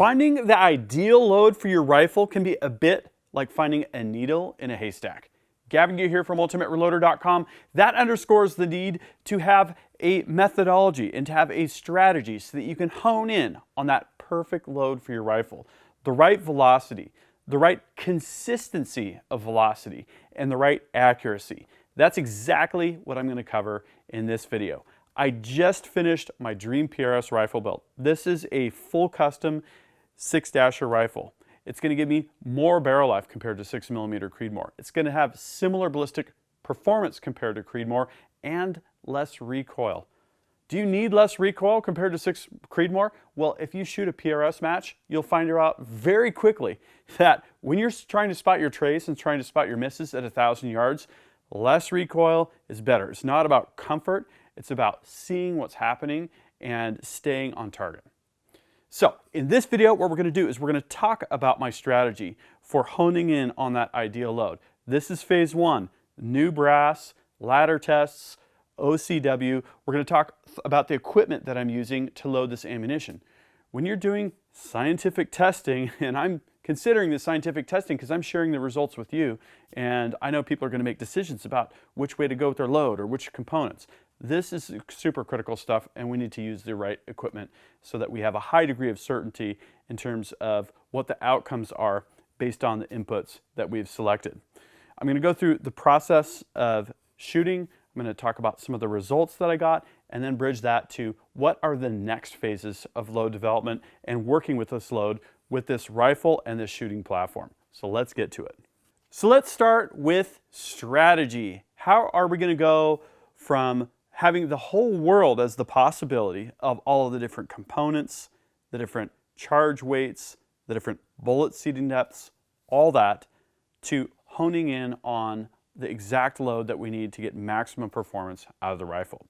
Finding the ideal load for your rifle can be a bit like finding a needle in a haystack. Gavin here from UltimateReloader.com. That underscores the need to have a methodology and to have a strategy so that you can hone in on that perfect load for your rifle. The right velocity, the right consistency of velocity, and the right accuracy. That's exactly what I'm going to cover in this video. I just finished my Dream PRS rifle build. This is a full custom 6-dasher rifle. It's going to give me more barrel life compared to 6mm Creedmoor. It's going to have similar ballistic performance compared to Creedmoor and less recoil. Do you need less recoil compared to 6 Creedmoor? Well, if you shoot a PRS match, you'll find out very quickly that when you're trying to spot your trace and trying to spot your misses at 1,000 yards, less recoil is better. It's not about comfort, it's about seeing what's happening and staying on target. So in this video, what we're going to do is we're going to talk about my strategy for honing in on that ideal load. This is phase one, new brass, ladder tests, OCW. We're going to talk about the equipment that I'm using to load this ammunition. When you're doing scientific testing, and I'm considering this scientific testing because I'm sharing the results with you, and I know people are going to make decisions about which way to go with their load or which components. This is super critical stuff, and we need to use the right equipment so that we have a high degree of certainty in terms of what the outcomes are based on the inputs that we've selected. I'm going to go through the process of shooting. I'm going to talk about some of the results that I got and then bridge that to what are the next phases of load development and working with this load with this rifle and this shooting platform. So let's get to it. So let's start with strategy. How are we going to go from having the whole world as the possibility of all of the different components, the different charge weights, the different bullet seating depths, all that, to honing in on the exact load that we need to get maximum performance out of the rifle?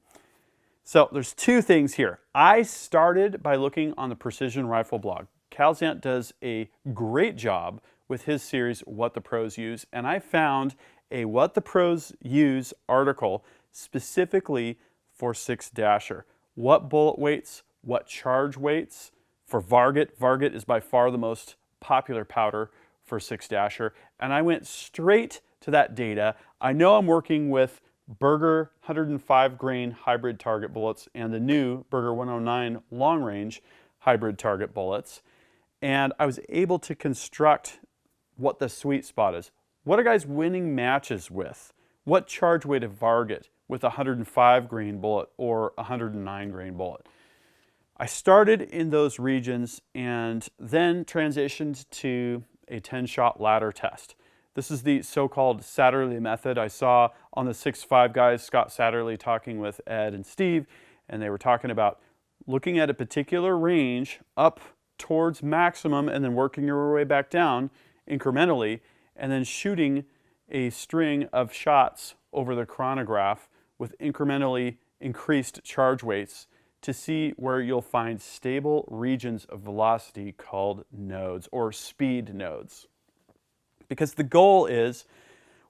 So there's two things here. I started by looking on the Precision Rifle blog. Calzant does a great job with his series, What the Pros Use, and I found a What the Pros Use article specifically for 6-dasher. What bullet weights, what charge weights for Varget. Varget is by far the most popular powder for 6-dasher, and I went straight to that data. I know I'm working with Berger 105 grain hybrid target bullets and the new Berger 109 long range hybrid target bullets, and I was able to construct what the sweet spot is. What are guys winning matches with? What charge weight of Varget with a 105 grain bullet or a 109 grain bullet? I started in those regions and then transitioned to a 10-shot ladder test. This is the so-called Satterlee Method. I saw on the 6'5 guys, Scott Satterlee, talking with Ed and Steve, and they were talking about looking at a particular range up towards maximum and then working your way back down incrementally, and then shooting a string of shots over the chronograph with incrementally increased charge weights to see where you'll find stable regions of velocity called nodes or speed nodes. Because the goal is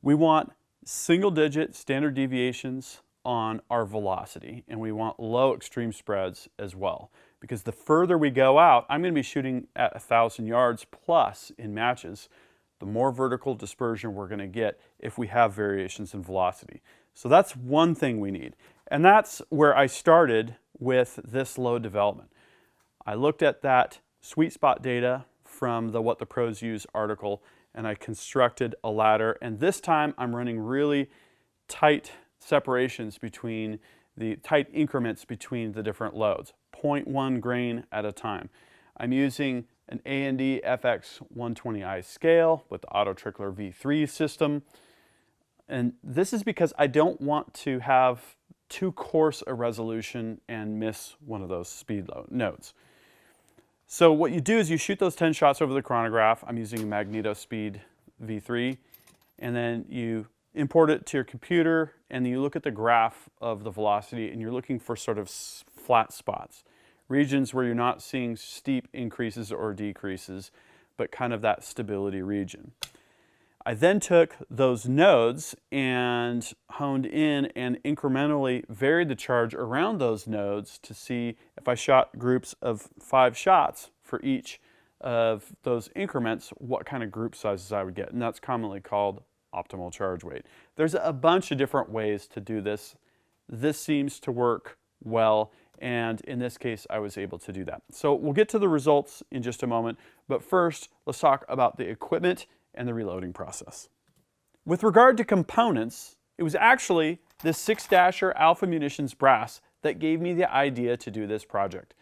we want single-digit standard deviations on our velocity, and we want low extreme spreads as well. Because the further we go out, I'm going to be shooting at 1,000 yards plus in matches, the more vertical dispersion we're going to get if we have variations in velocity. So that's one thing we need. And that's where I started with this load development. I looked at that sweet spot data from the What the Pros Use article, and I constructed a ladder. And this time I'm running really tight separations between the tight increments between the different loads, 0.1 grain at a time. I'm using an A&D FX 120i scale with the Auto Trickler V3 system. And this is because I don't want to have too coarse a resolution and miss one of those speed nodes. So what you do is you shoot those 10 shots over the chronograph. I'm using a Magneto Speed V3, and then you import it to your computer, and then you look at the graph of the velocity, and you're looking for sort of flat spots, regions where you're not seeing steep increases or decreases, but kind of that stability region. I then took those nodes and honed in and incrementally varied the charge around those nodes to see if I shot groups of 5 shots for each of those increments what kind of group sizes I would get, and that's commonly called optimal charge weight. There's a bunch of different ways to do this. This seems to work well, and in this case I was able to do that. So we'll get to the results in just a moment, but first let's talk about the equipment and the reloading process. With regard to components, it was actually this 6-dasher Alpha Munitions brass that gave me the idea to do this project.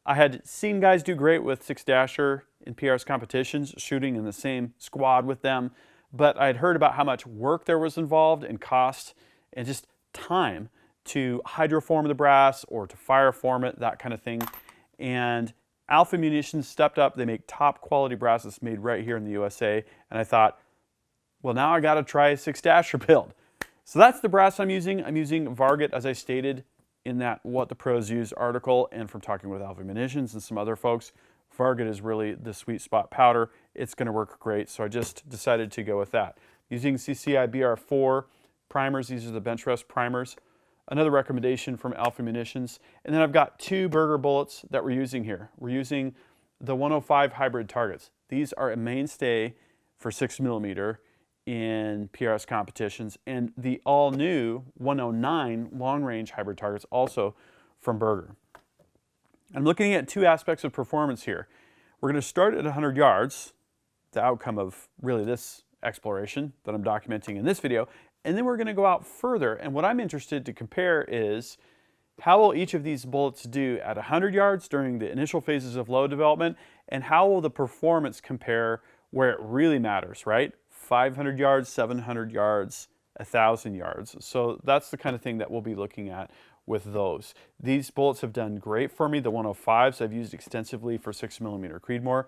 I had seen guys do great with 6-dasher in PRS competitions, shooting in the same squad with them, but I'd heard about how much work there was involved and cost and just time to hydroform the brass or to fireform it, that kind of thing. And Alpha Munitions stepped up. They make top quality brasses made right here in the USA. And I thought, well, now I got to try a 6-dasher build. So that's the brass I'm using. I'm using Varget, as I stated in that What the Pros Use article, and from talking with Alpha Munitions and some other folks, Varget is really the sweet spot powder. It's going to work great, so I just decided to go with that. Using CCI BR4 primers, these are the bench rest primers. Another recommendation from Alpha Munitions. And then I've got 2 Berger bullets that we're using here. We're using the 105 hybrid targets. These are a mainstay for 6mm in PRS competitions, and the all-new 109 long-range hybrid targets also from Berger. I'm looking at 2 aspects of performance here. We're going to start at 100 yards, the outcome of really this exploration that I'm documenting in this video, and then we're going to go out further, and what I'm interested to compare is how will each of these bullets do at 100 yards during the initial phases of load development, and how will the performance compare where it really matters, right? 500 yards, 700 yards, 1,000 yards. So that's the kind of thing that we'll be looking at with those. These bullets have done great for me. The 105s I've used extensively for 6mm Creedmoor.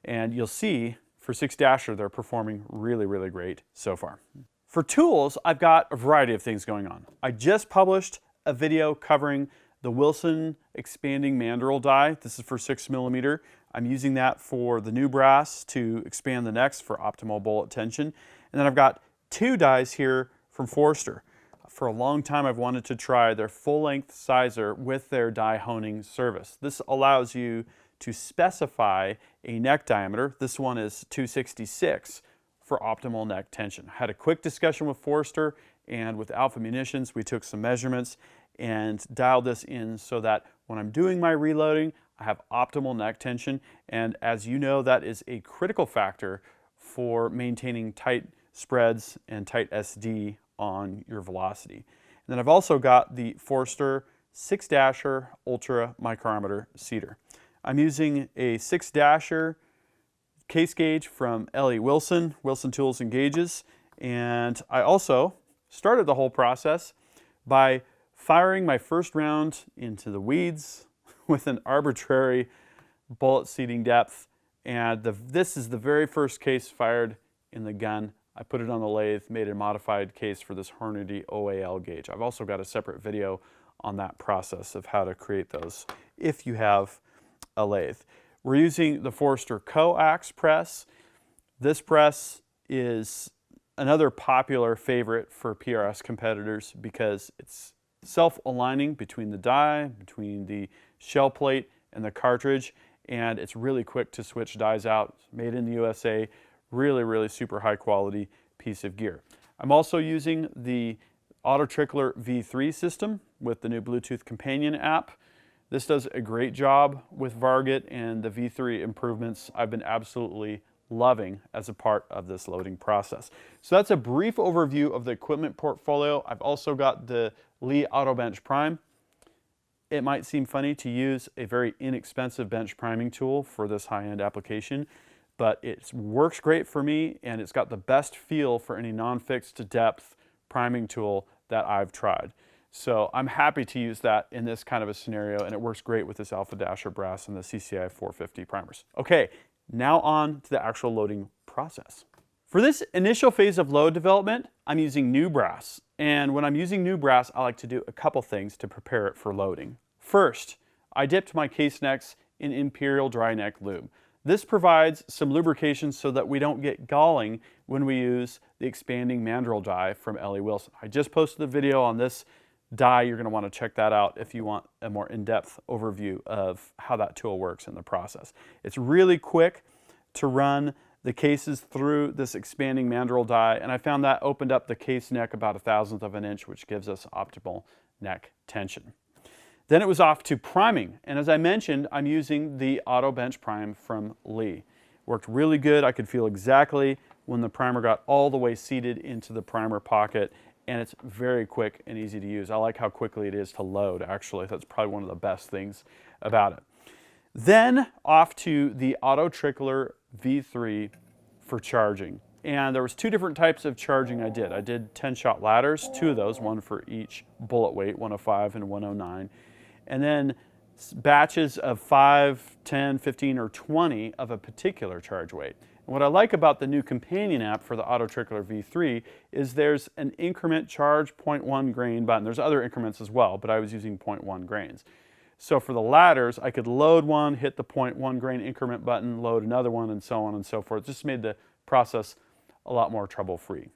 And you'll see for 6-dasher, they're performing really, really great so far. For tools, I've got a variety of things going on. I just published a video covering the Wilson expanding mandrel die. This is for 6mm. I'm using that for the new brass to expand the necks for optimal bullet tension. And then I've got 2 dies here from Forster. For a long time I've wanted to try their full-length sizer with their die honing service. This allows you to specify a neck diameter. This one is 266 for optimal neck tension. I had a quick discussion with Forster and with Alpha Munitions. We took some measurements and dialed this in so that when I'm doing my reloading, I have optimal neck tension, and as you know, that is a critical factor for maintaining tight spreads and tight SD on your velocity. And then I've also got the Forster 6-dasher Ultra Micrometer Cedar. I'm using a 6-dasher case gauge from L.E. Wilson Tools and Gauges, and I also started the whole process by firing my first round into the weeds with an arbitrary bullet seating depth, and this is the very first case fired in the gun. I put it on the lathe, made a modified case for this Hornady OAL gauge. I've also got a separate video on that process of how to create those if you have a lathe. We're using the Forster coax press. This press is another popular favorite for PRS competitors because it's self-aligning between the die, between the shell plate and the cartridge, and it's really quick to switch dies out. It's made in the USA, really, really super high quality piece of gear. I'm also using the Auto Trickler V3 system with the new Bluetooth companion app. This does a great job with Varget, and the V3 improvements I've been absolutely loving as a part of this loading process. So that's a brief overview of the equipment portfolio. I've also got the Lee Auto Bench Prime. It might seem funny to use a very inexpensive bench priming tool for this high-end application, but it works great for me, and it's got the best feel for any non-fixed depth priming tool that I've tried. So I'm happy to use that in this kind of a scenario, and it works great with this Alpha Dasher brass and the CCI 450 primers. Okay, now on to the actual loading process. For this initial phase of load development, I'm using new brass. And when I'm using new brass, I like to do a couple things to prepare it for loading. First, I dipped my case necks in Imperial Dry Neck Lube. This provides some lubrication so that we don't get galling when we use the expanding mandrel die from L.E. Wilson. I just posted a video on this die, you're going to want to check that out if you want a more in-depth overview of how that tool works in the process. It's really quick to run the cases through this expanding mandrel die, and I found that opened up the case neck about 1/1000th of an inch, which gives us optimal neck tension. Then it was off to priming, and as I mentioned, I'm using the Auto Bench Prime from Lee. Worked really good. I could feel exactly when the primer got all the way seated into the primer pocket, and it's very quick and easy to use. I like how quickly it is to load, actually. That's probably one of the best things about it. Then off to the Auto Trickler V3 for charging. And there was 2 different types of charging I did. I did 10-shot ladders, 2 of those, one for each bullet weight, 105 and 109. And then batches of 5, 10, 15, or 20 of a particular charge weight. And what I like about the new companion app for the Auto Trickler V3 is there's an increment charge 0.1 grain button. There's other increments as well, but I was using 0.1 grains. So for the ladders, I could load one, hit the 0.1 grain increment button, load another one, and so on and so forth. It just made the process a lot more trouble-free.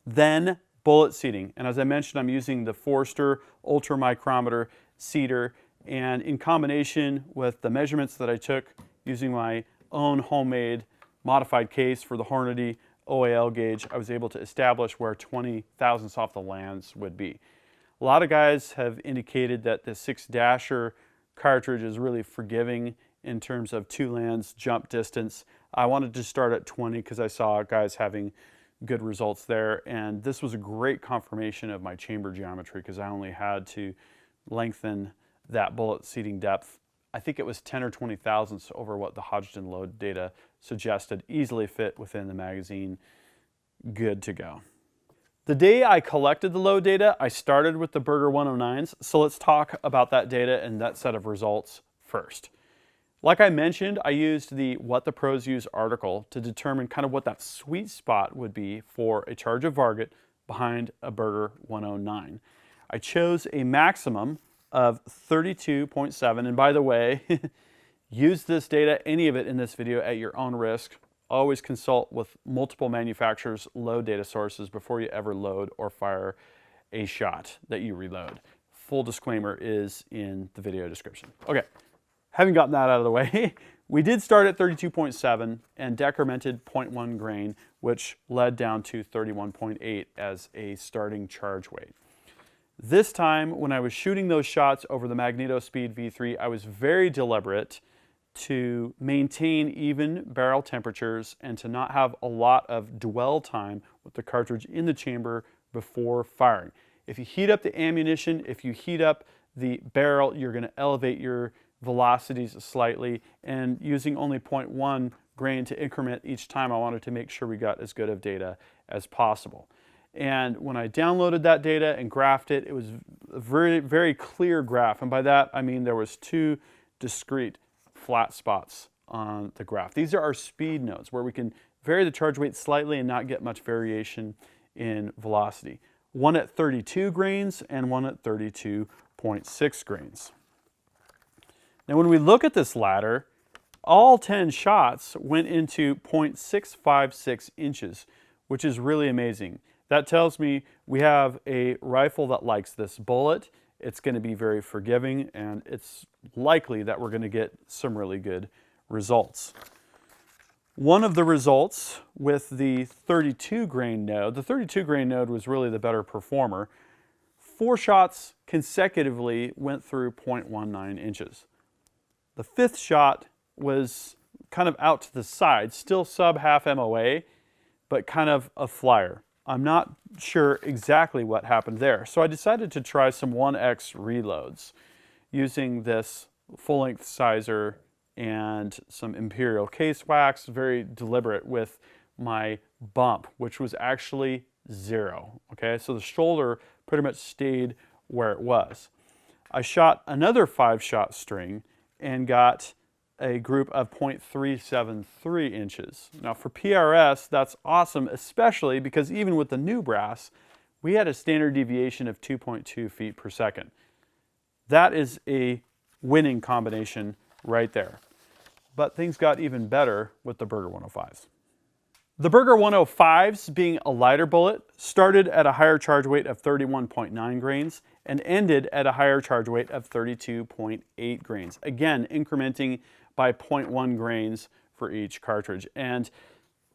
Then bullet seating. And as I mentioned, I'm using the Forster Ultra Micrometer seater. And in combination with the measurements that I took using my own homemade modified case for the Hornady OAL gauge, I was able to establish where 20 thousandths off the lands would be. A lot of guys have indicated that the 6 Dasher cartridge is really forgiving in terms of 2 lands jump distance. I wanted to start at 20 because I saw guys having good results there, and this was a great confirmation of my chamber geometry because I only had to lengthen that bullet seating depth. I think it was 10 or 20 thousandths over what the Hodgdon load data suggested. Easily fit within the magazine, good to go. The day I collected the load data, I started with the Berger 109s, so let's talk about that data and that set of results first. Like I mentioned, I used the What the Pros Use article to determine kind of what that sweet spot would be for a charge of Varget behind a Berger 109. I chose a maximum of 32.7, and by the way, use this data, any of it in this video, at your own risk. Always consult with multiple manufacturers' load data sources before you ever load or fire a shot that you reload. Full disclaimer is in the video description. Okay, having gotten that out of the way, we did start at 32.7 and decremented 0.1 grain, which led down to 31.8 as a starting charge weight. This time, when I was shooting those shots over the Magneto Speed V3, I was very deliberate to maintain even barrel temperatures and to not have a lot of dwell time with the cartridge in the chamber before firing. If you heat up the ammunition, if you heat up the barrel, you're going to elevate your velocities slightly, and using only 0.1 grain to increment each time, I wanted to make sure we got as good of data as possible. And when I downloaded that data and graphed it, it was a very, very clear graph. And by that, I mean there was 2 discrete flat spots on the graph. These are our speed nodes where we can vary the charge weight slightly and not get much variation in velocity. One at 32 grains and one at 32.6 grains. Now when we look at this ladder, all 10 shots went into 0.656 inches, which is really amazing. That tells me we have a rifle that likes this bullet. It's going to be very forgiving, and it's likely that we're going to get some really good results. One of the results with the 32 grain node, the 32 grain node was really the better performer. 4 shots consecutively went through 0.19 inches. The 5th shot was kind of out to the side, still sub half MOA, but kind of a flyer. I'm not sure exactly what happened there. So I decided to try some 1X reloads using this full-length sizer and some Imperial case wax, very deliberate with my bump, which was actually 0. Okay, so the shoulder pretty much stayed where it was. I shot another 5-shot string and got a group of 0.373 inches. Now for PRS, that's awesome, especially because even with the new brass, we had a standard deviation of 2.2 feet per second. That is a winning combination right there. But things got even better with the Berger 105s. The Berger 105s, being a lighter bullet, started at a higher charge weight of 31.9 grains and ended at a higher charge weight of 32.8 grains. Again, incrementing by 0.1 grains for each cartridge. And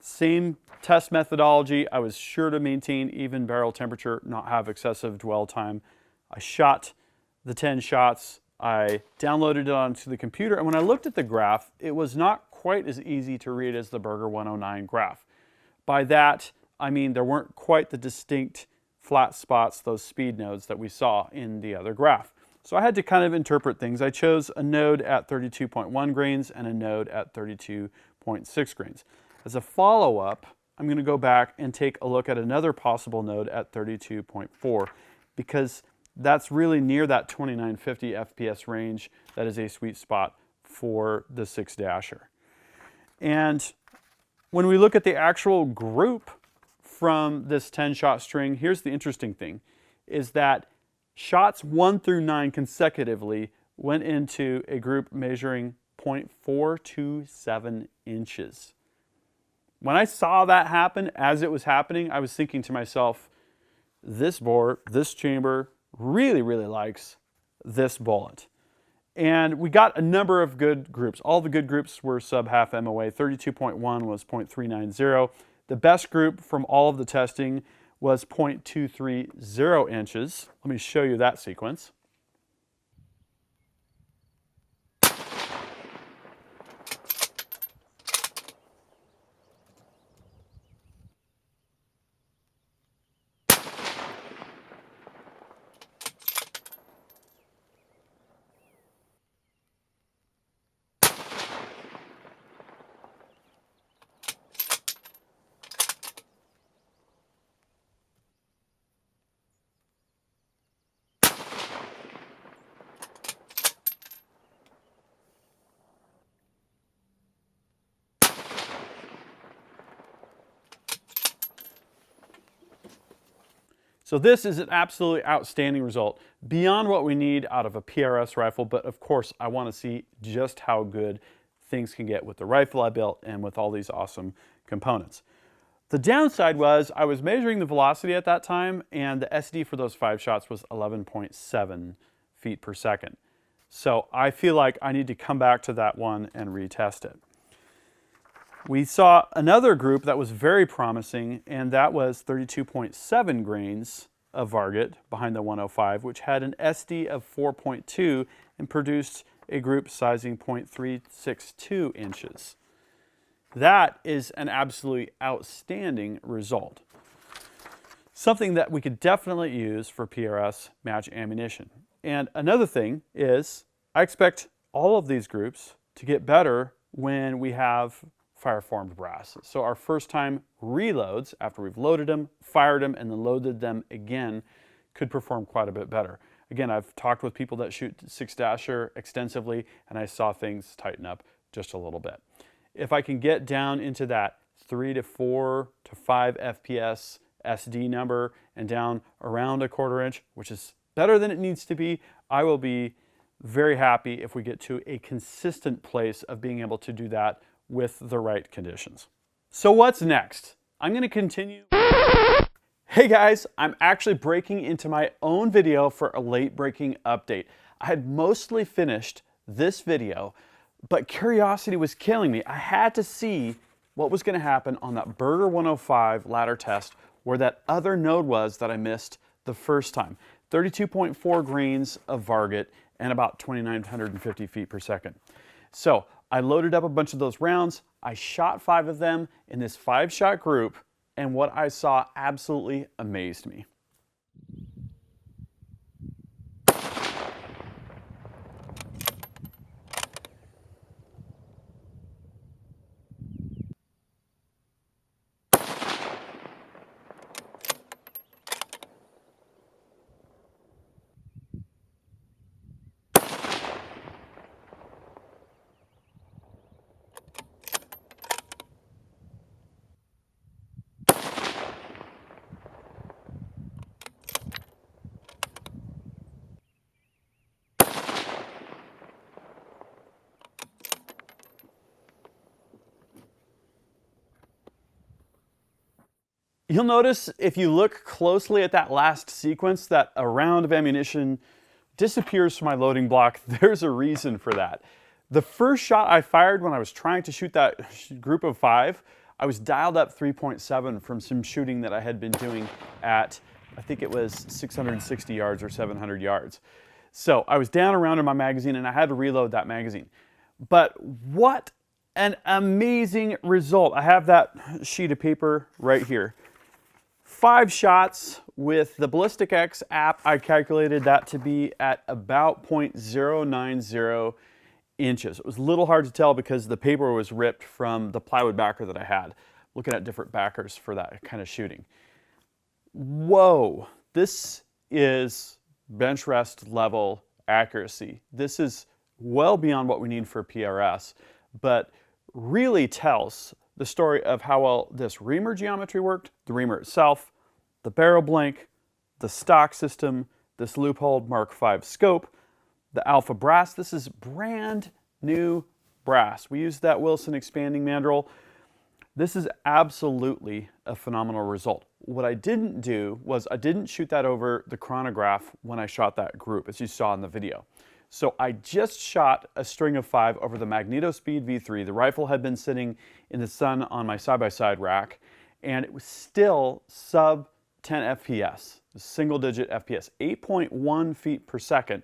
same test methodology, I was sure to maintain even barrel temperature, not have excessive dwell time. I shot the 10 shots, I downloaded it onto the computer, and when I looked at the graph, it was not quite as easy to read as the Berger 109 graph. By that, I mean there weren't quite the distinct flat spots, those speed nodes that we saw in the other graph. So I had to kind of interpret things. I chose a node at 32.1 grains and a node at 32.6 grains. As a follow-up, I'm going to go back and take a look at another possible node at 32.4 because that's really near that 2950 FPS range. That is a sweet spot for the 6-dasher. And when we look at the actual group from this 10-shot string, here's the interesting thing, is that shots 1 through 9 consecutively went into a group measuring 0.427 inches. When I saw that happen, as it was happening, I was thinking to myself, this bore, this chamber really, really likes this bullet. And we got a number of good groups. All the good groups were sub-half MOA. 32.1 was 0.390. The best group from all of the testing was 0.230 inches. Let me show you that sequence. So this is an absolutely outstanding result, beyond what we need out of a PRS rifle, but of course I want to see just how good things can get with the rifle I built and with all these awesome components. The downside was I was measuring the velocity at that time, and the SD for those 5 shots was 11.7 feet per second. So I feel like I need to come back to that one and retest it. We saw another group that was very promising, and that was 32.7 grains of Varget behind the 105, which had an SD of 4.2 and produced a group sizing 0.362 inches. That is an absolutely outstanding result. Something that we could definitely use for PRS match ammunition. And another thing is, I expect all of these groups to get better when we have fire-formed brass. So our first time reloads, after we've loaded them, fired them, and then loaded them again, could perform quite a bit better. Again, I've talked with people that shoot 6-dasher extensively, and I saw things tighten up just a little bit. If I can get down into that 3 to 4 to 5 FPS SD number and down around a 1/4 inch, which is better than it needs to be, I will be very happy if we get to a consistent place of being able to do that with the right conditions. So what's next? I'm going to continue. Hey guys, I'm actually breaking into my own video for a late breaking update. I had mostly finished this video, but curiosity was killing me. I had to see what was going to happen on that Berger 105 ladder test where that other node was that I missed the first time. 32.4 grains of Varget and about 2,950 feet per second. So I loaded up a bunch of those rounds. I shot 5 of them in this 5-shot group, and what I saw absolutely amazed me. You'll notice if you look closely at that last sequence that a round of ammunition disappears from my loading block. There's a reason for that. The first shot I fired when I was trying to shoot that group of 5, I was dialed up 3.7 from some shooting that I had been doing at, I think it was 660 yards or 700 yards. So I was down around in my magazine and I had to reload that magazine. But what an amazing result. I have that sheet of paper right here. 5 shots with the Ballistic X app. I calculated that to be at about 0.090 inches. It was a little hard to tell because the paper was ripped from the plywood backer that I had. Looking at different backers for that kind of shooting. Whoa, this is bench rest level accuracy. This is well beyond what we need for PRS, but really tells the story of how well this reamer geometry worked, the reamer itself, the barrel blank, the stock system, this Leupold Mark V scope, the alpha brass. This is brand new brass. We used that Wilson expanding mandrel. This is absolutely a phenomenal result. What I didn't do was I didn't shoot that over the chronograph when I shot that group, as you saw in the video. So I just shot a string of 5 over the Magneto Speed V3. The rifle had been sitting in the sun on my side-by-side rack, and it was still sub 10 FPS, single digit FPS, 8.1 feet per second.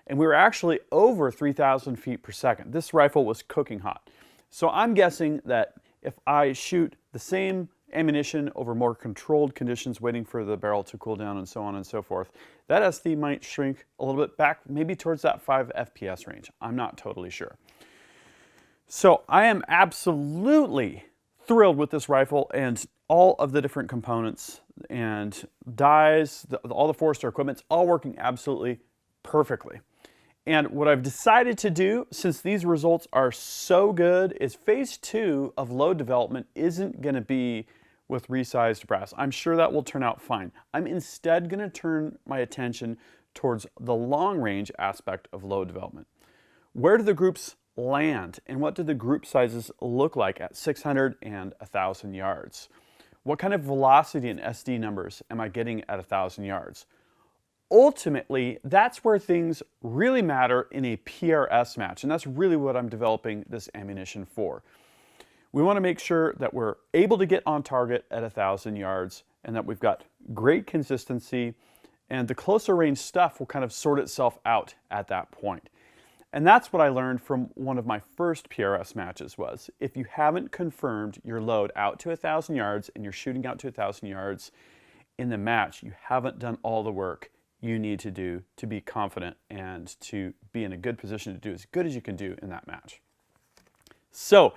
And we were actually over 3,000 feet per second. This rifle was cooking hot. So I'm guessing that if I shoot the same ammunition over more controlled conditions, waiting for the barrel to cool down and so on and so forth, that SD might shrink a little bit back, maybe towards that 5 FPS range. I'm not totally sure. So I am absolutely thrilled with this rifle and all of the different components and dies, all the Forester equipment's all working absolutely perfectly. And what I've decided to do, since these results are so good, is phase 2 of load development isn't going to be with resized brass. I'm sure that will turn out fine. I'm instead going to turn my attention towards the long range aspect of load development. Where do the groups land and what do the group sizes look like at 600 and 1,000 yards? What kind of velocity and SD numbers am I getting at 1,000 yards? Ultimately, that's where things really matter in a PRS match, and that's really what I'm developing this ammunition for. We want to make sure that we're able to get on target at 1,000 yards and that we've got great consistency, and the closer range stuff will kind of sort itself out at that point. And that's what I learned from one of my first PRS matches was, if you haven't confirmed your load out to 1,000 yards and you're shooting out to 1,000 yards in the match, you haven't done all the work you need to do to be confident and to be in a good position to do as good as you can do in that match. So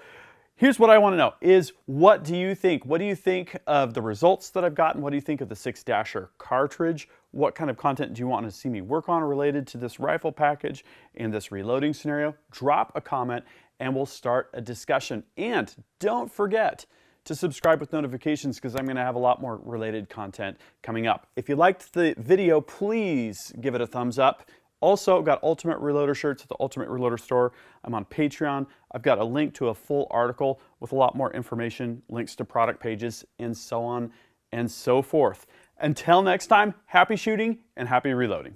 here's what I want to know is, what do you think? What do you think of the results that I've gotten? What do you think of the 6-dasher cartridge? What kind of content do you want to see me work on related to this rifle package and this reloading scenario? Drop a comment and we'll start a discussion. And don't forget to subscribe with notifications because I'm going to have a lot more related content coming up. If you liked the video, please give it a thumbs up. Also, got Ultimate Reloader shirts at the Ultimate Reloader store. I'm on Patreon. I've got a link to a full article with a lot more information, links to product pages, and so on and so forth. Until next time, happy shooting and happy reloading.